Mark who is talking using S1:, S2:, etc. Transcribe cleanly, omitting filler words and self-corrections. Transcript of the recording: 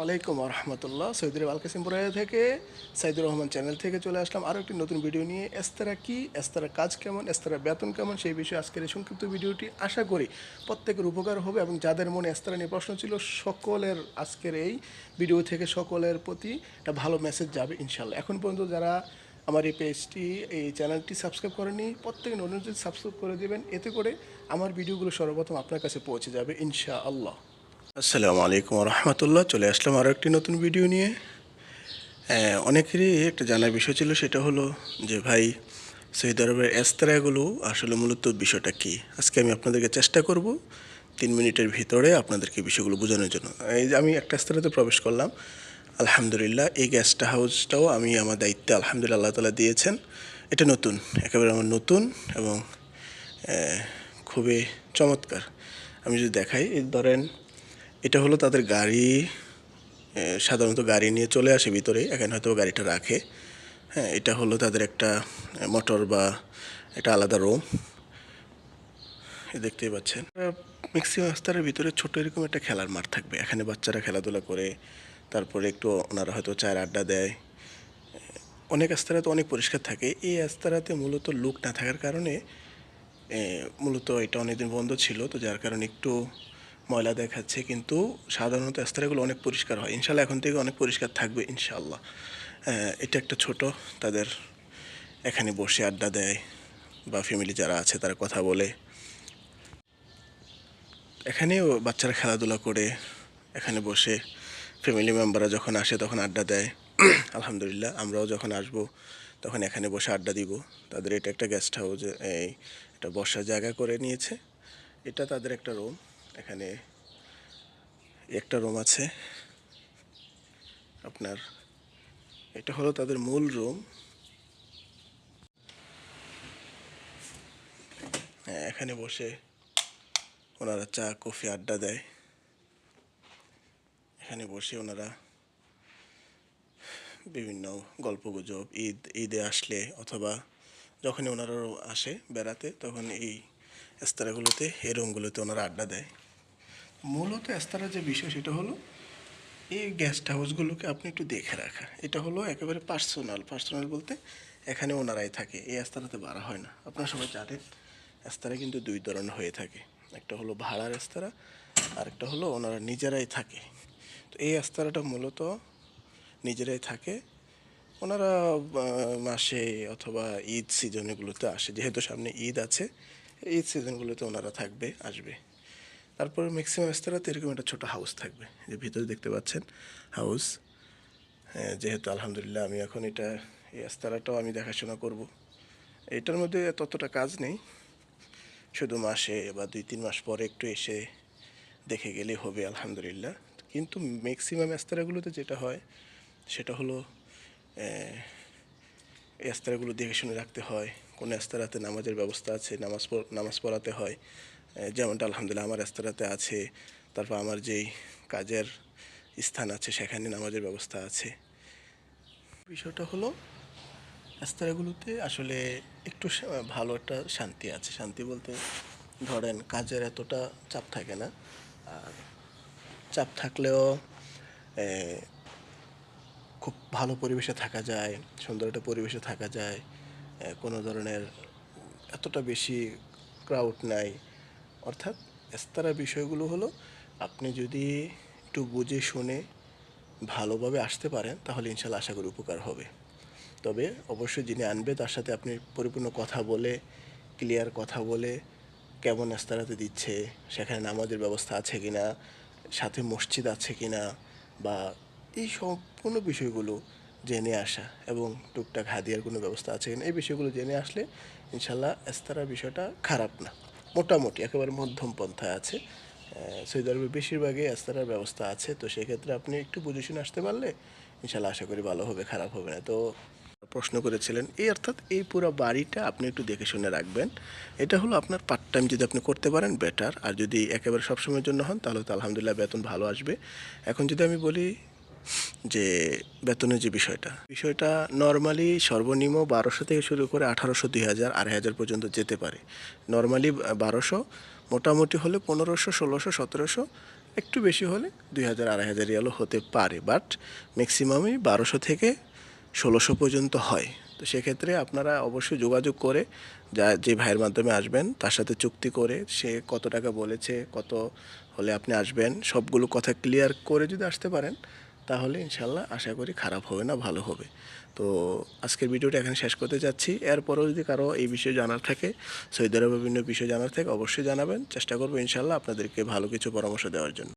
S1: আলাইকুম রহমতুল্লাহ। সৌদি আরব আল কাসিমপুরা থেকে সাইদুর রহমান চ্যানেল থেকে চলে আসলাম আরও একটি নতুন ভিডিও নিয়ে। এস্তারা কি, এস্তারা কাজ কেমন, এস্তারা বেতন কেমন, সেই বিষয়ে আজকের এই সংক্ষিপ্ত ভিডিওটি আশা করি প্রত্যেকের উপকার হবে এবং যাদের মনে এস্তারা নিয়ে প্রশ্ন ছিল সকলের আজকের এই ভিডিও থেকে সকলের প্রতি একটা ভালো মেসেজ যাবে ইনশাল্লাহ। এখন পর্যন্ত যারা আমার এই পেজটি, এই চ্যানেলটি সাবস্ক্রাইব করেনি, প্রত্যেকে অনুরোধ সাবস্ক্রাইব করে দেবেন, এতে করে আমার ভিডিওগুলো সর্বপ্রথম আপনার কাছে পৌঁছে যাবে ইনশাআল্লাহ। আসসালামু আলাইকুম রহমতুল্লাহ। চলে আসলাম আরও একটি নতুন ভিডিও নিয়ে। অনেকেরই একটা জানার বিষয় ছিল, সেটা হলো যে ভাই সৌদি আরবের এস্তারাগুলো আসলে মূলত বিষয়টা কী। আজকে আমি আপনাদেরকে চেষ্টা করব 3 মিনিটের ভিতরে আপনাদেরকে বিষয়গুলো বোঝানোর জন্য। এই যে আমি একটা এস্তারাতে প্রবেশ করলাম, আলহামদুলিল্লাহ এই গেস্ট হাউসটাও আমি আমার দায়িত্বে আলহামদুলিল্লাহ আল্লাহ তাআলা দিয়েছেন। এটা নতুন, একেবারে আমার নতুন এবং খুবই চমৎকার। আমি যদি দেখাই, ধরেন এটা হলো তাদের গাড়ি, সাধারণত গাড়ি নিয়ে চলে আসে ভিতরে, এখানে হয়তো গাড়িটা রাখে। হ্যাঁ, এটা হলো তাদের একটা মোটর বা একটা আলাদা রুম, দেখতেই পাচ্ছেন। ম্যাক্সিমাম রাস্তার ভিতরে ছোট এরকম একটা খেলার মাঠ থাকবে, এখানে বাচ্চারা খেলাধুলা করে, তারপরে একটু ওনারা হয়তো চায়ের আড্ডা দেয়। অনেক আস্তারাতে অনেক পরিষ্কার থাকে। এই আস্তারাতে মূলত লোক না থাকার কারণে মূলত এটা অনেকদিন বন্ধ ছিল, তো যার কারণে একটু ময়লা দেখাচ্ছে, কিন্তু সাধারণত আস্তারাগুলো অনেক পরিষ্কার হয় ইনশাল্লাহ। এখন থেকে অনেক পরিষ্কার থাকবে ইনশাল্লাহ। এটা একটা ছোট, তাদের এখানে বসে আড্ডা দেয় বা ফ্যামিলি যারা আছে তারা কথা বলে। এখানেও বাচ্চারা খেলাধুলা করে, এখানে বসে ফ্যামিলি মেম্বাররা যখন আসে তখন আড্ডা দেয়। আলহামদুলিল্লাহ আমরাও যখন আসবো তখন এখানে বসে আড্ডা দিব। তাদের এটা একটা গেস্ট হাউস, এই একটা বসার জায়গা করে নিয়েছে। এটা তাদের একটা রুম, এখানে একটা রুম আছে আপনার। এটা হলো তাদের মূল রুম। এখানে বসে ওনারা চা কফি আড্ডা দেয়। এখানে বসে ওনারা বিভিন্ন গল্পগুজব, ঈদে আসলে অথবা যখনই ওনারা আসে বেড়াতে, তখন এই এস্তারাগুলোতে, এই রুমগুলোতে ওনারা আড্ডা দেয়। মূলত এস্তারা যে বিষয় সেটা হলো এই গেস্ট হাউসগুলোকে আপনি একটু দেখে রাখা। এটা হলো একেবারে পার্সোনাল বলতে এখানে ওনারাই থাকে, এই এস্তারাতে বাড়া হয় না। আপনারা সবাই জানেন এস্তারা কিন্তু 2 ধরনের হয়ে থাকে, একটা হলো ভাড়ার এস্তারা, আর একটা হলো ওনারা নিজেরাই থাকে। তো এই এস্তারাটা মূলত নিজেরাই থাকে। ওনারা মাসে অথবা ঈদ সিজনগুলোতে আসে, যেহেতু সামনে ঈদ আছে, ঈদ সিজনগুলোতে ওনারা থাকবে, আসবে। তারপর ম্যাক্সিমাম রেস্তোরাঁতে এরকম একটা ছোটো হাউস থাকবে, যে ভিতরে দেখতে পাচ্ছেন হাউস। যেহেতু আলহামদুলিল্লাহ আমি এখন এই রেস্তোরাঁটাও আমি দেখাশোনা করব। এটার মধ্যে ততটা কাজ নেই, শুধু মাসে বা 2-3 মাস পরে একটু এসে দেখে গেলেই হবে আলহামদুলিল্লাহ। কিন্তু ম্যাক্সিমাম রেস্তোরাঁগুলোতে যেটা হয় সেটা হলো এস্তারাগুলো দেখে শুনে রাখতে হয়। কোন এস্তারাতে নামাজের ব্যবস্থা আছে, নামাজ পড়াতে হয়, যেমনটা আলহামদুলিল্লাহ আমার এস্তারাতে আছে। তারপর আমার যেই কাজের স্থান আছে সেখানে নামাজের ব্যবস্থা আছে। বিষয়টা হলো এস্তারাগুলোতে আসলে একটু ভালো একটা শান্তি আছে। শান্তি বলতে ধরেন কাজের এতটা চাপ থাকে না, আর চাপ থাকলেও খুব ভালো পরিবেশে থাকা যায়, সুন্দর একটা পরিবেশে থাকা যায়। কোনো ধরনের এতটা বেশি ক্রাউড নাই। অর্থাৎ এস্তারার বিষয়গুলো হলো আপনি যদি একটু বুঝে শুনে ভালোভাবে আসতে পারেন তাহলে ইনশাল্লাহ আশা করি উপকার হবে। তবে অবশ্যই যিনি আনবে তার সাথে আপনি পরিপূর্ণ কথা বলে, ক্লিয়ার কথা বলে, কেমন এস্তারাতে দিচ্ছে, সেখানে নামাজের ব্যবস্থা আছে কি না, সাথে মসজিদ আছে কি না, বা এই সম্পূর্ণ বিষয়গুলো জেনে আসা, এবং টুকটাক হাদিয়ার কোনো ব্যবস্থা আছে কিনা, এই বিষয়গুলো জেনে আসলে ইনশাল্লাহ এস্তারার বিষয়টা খারাপ না, মোটামুটি একেবারে মধ্যম পন্থায় আছে। সৌদি আরবের বেশিরভাগই এস্তারার ব্যবস্থা আছে, তো সেক্ষেত্রে আপনি একটু বুঝে শুনে আসতে পারলে ইনশাল্লাহ আশা করি ভালো হবে, খারাপ হবে না। তো প্রশ্ন করেছিলেন এই, অর্থাৎ এই পুরো বাড়িটা আপনি একটু দেখে শুনে রাখবেন। এটা হলো আপনার পার্ট টাইম যদি আপনি করতে পারেন বেটার, আর যদি একেবারে সবসময়ের জন্য হন তাহলে তো আলহামদুলিল্লাহ বেতন ভালো আসবে। এখন যদি আমি বলি যে বেতনের যে বিষয়টা নর্মালি সর্বনিম্ন 1200 থেকে শুরু করে 1800, 2000, 2500 পর্যন্ত যেতে পারে। নর্মালি 1200, মোটামুটি হলে 1500, 1600, 1700, একটু বেশি হলে 2000 2500 রিয়ালও হতে পারে, বাট ম্যাক্সিমামই 1200 থেকে 1600 পর্যন্ত হয়। তো সেক্ষেত্রে আপনারা অবশ্যই যোগাযোগ করে যে ভাইয়ের মাধ্যমে আসবেন তার সাথে চুক্তি করে সে কত টাকা বলেছে, কত হলে আপনি আসবেন, সবগুলো কথা ক্লিয়ার করে যদি আসতে পারেন তাহলে ইনশাল্লাহ আশা করি খারাপ হবে না, ভালো হবে। তো আজকের ভিডিওটা এখানে শেষ করতে যাচ্ছি। এরপরেও যদি কারো এই বিষয়ে জানার থাকে, সৌদি আরবের বিভিন্ন বিষয় জানার থাকে, অবশ্যই জানাবেন। চেষ্টা করবো ইনশাল্লাহ আপনাদেরকে ভালো কিছু পরামর্শ দেওয়ার জন্য।